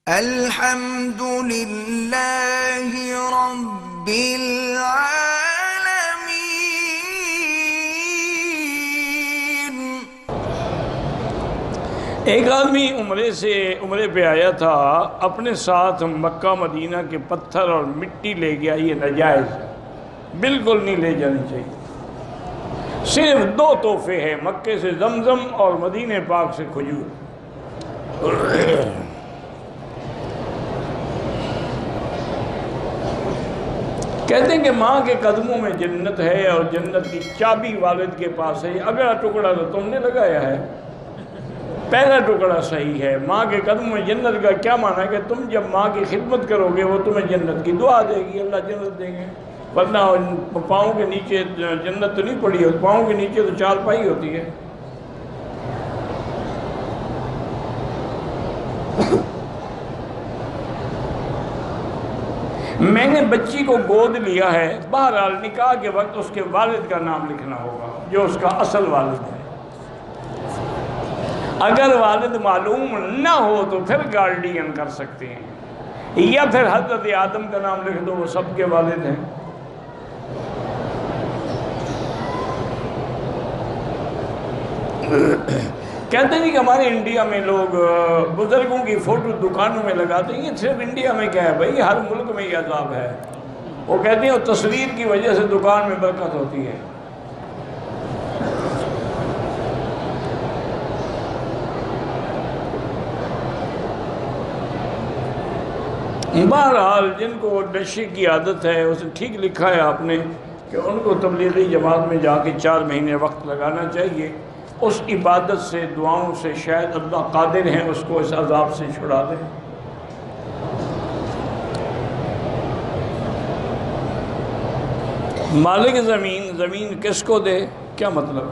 الحمد للہ رب العالمین۔ ایک آدمی عمرے پہ آیا تھا، اپنے ساتھ مکہ مدینہ کے پتھر اور مٹی لے گیا۔ یہ ناجائز ہے، بالکل نہیں لے جانی چاہیے۔ صرف دو تحفے ہیں، مکے سے زمزم اور مدینہ پاک سے کھجور۔ کہتے ہیں کہ ماں کے قدموں میں جنت ہے اور جنت کی چابی والد کے پاس ہے۔ اگلا ٹکڑا تو تم نے لگایا ہے، پہلا ٹکڑا صحیح ہے۔ ماں کے قدموں میں جنت کا کیا معنی ہے کہ تم جب ماں کی خدمت کرو گے وہ تمہیں جنت کی دعا دے گی، اللہ جنت دیں گے۔ ورنہ پاؤں کے نیچے جنت تو نہیں پڑی ہوتی، پاؤں کے نیچے تو چارپائی ہوتی ہے۔ میں نے بچی کو گود لیا ہے، بہرحال نکاح کے وقت اس کے والد کا نام لکھنا ہوگا جو اس کا اصل والد ہے۔ اگر والد معلوم نہ ہو تو پھر گارڈین کر سکتے ہیں، یا پھر حضرت آدم کا نام لکھ دو، وہ سب کے والد ہیں۔ کہتے ہیں کہ ہمارے انڈیا میں لوگ بزرگوں کی فوٹو دکانوں میں لگاتے ہیں۔ یہ صرف انڈیا میں کیا ہے بھائی، ہر ملک میں یہ عذاب ہے۔ وہ کہتے ہیں وہ تصویر کی وجہ سے دکان میں برکت ہوتی ہے۔ بہرحال جن کو نشے کی عادت ہے، اسے ٹھیک لکھا ہے آپ نے کہ ان کو تبلیغی جماعت میں جا کے 4 مہینے وقت لگانا چاہیے۔ اس عبادت سے، دعاؤں سے شاید اللہ قادر ہیں اس کو اس عذاب سے چھڑا دے۔ مالک زمین کس کو دے؟ کیا مطلب؟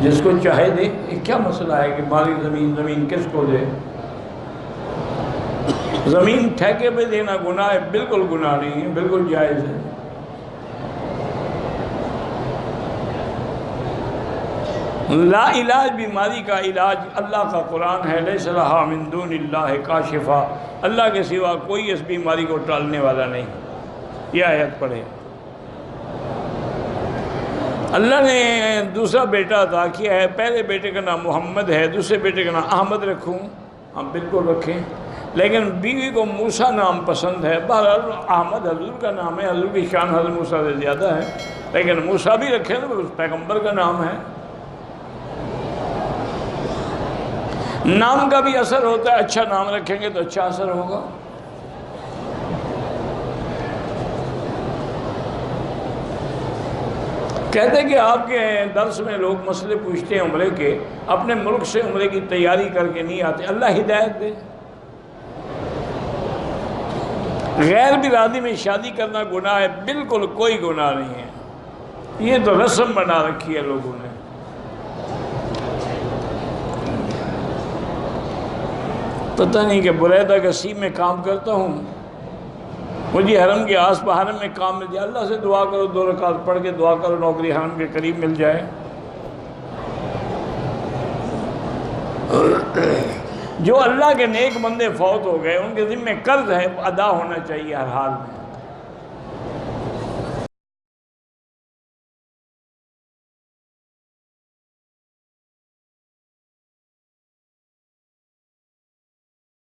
جس کو چاہے دے۔ یہ کیا مسئلہ ہے کہ مالک زمین کس کو دے؟ زمین ٹھیکے پہ دینا گناہ ہے؟ بالکل گناہ نہیں ہے، بالکل جائز ہے۔ لا علاج بیماری کا علاج اللہ کا قرآن ہے، لیس لہا من دون اللہ کاشفا، اللہ کے سوا کوئی اس بیماری کو ٹالنے والا نہیں۔ یہ آیت پڑھے۔ اللہ نے دوسرا بیٹا عطا کیا ہے، پہلے بیٹے کا نام محمد ہے، دوسرے بیٹے کا نام احمد رکھوں؟ ہم بالکل رکھیں، لیکن بیوی کو موسیٰ نام پسند ہے۔ بہرحال احمد حضور کا نام ہے، حضور کی شان حضرت موسیٰ سے زیادہ ہے، لیکن موسیٰ بھی رکھیں تو اس پیغمبر کا نام ہے۔ نام کا بھی اثر ہوتا ہے، اچھا نام رکھیں گے تو اچھا اثر ہوگا۔ کہتے ہیں کہ آپ کے درس میں لوگ مسئلے پوچھتے ہیں عمرے کے، اپنے ملک سے عمرے کی تیاری کر کے نہیں آتے۔ اللہ ہدایت دے۔ غیر برادری میں شادی کرنا گناہ ہے؟ بالکل کوئی گناہ نہیں ہے، یہ تو رسم بنا رکھی ہے لوگوں نے۔ پتہ نہیں کہ بریدہ گسی میں کام کرتا ہوں، مجھے حرم کے آس پاس حرم میں کام مل جائے، اللہ سے دعا کرو، 2 رکعت پڑھ کے دعا کرو نوکری حرم کے قریب مل جائے۔ جو اللہ کے نیک بندے فوت ہو گئے ان کے ذمہ قرض ہے، ادا ہونا چاہیے ہر حال میں۔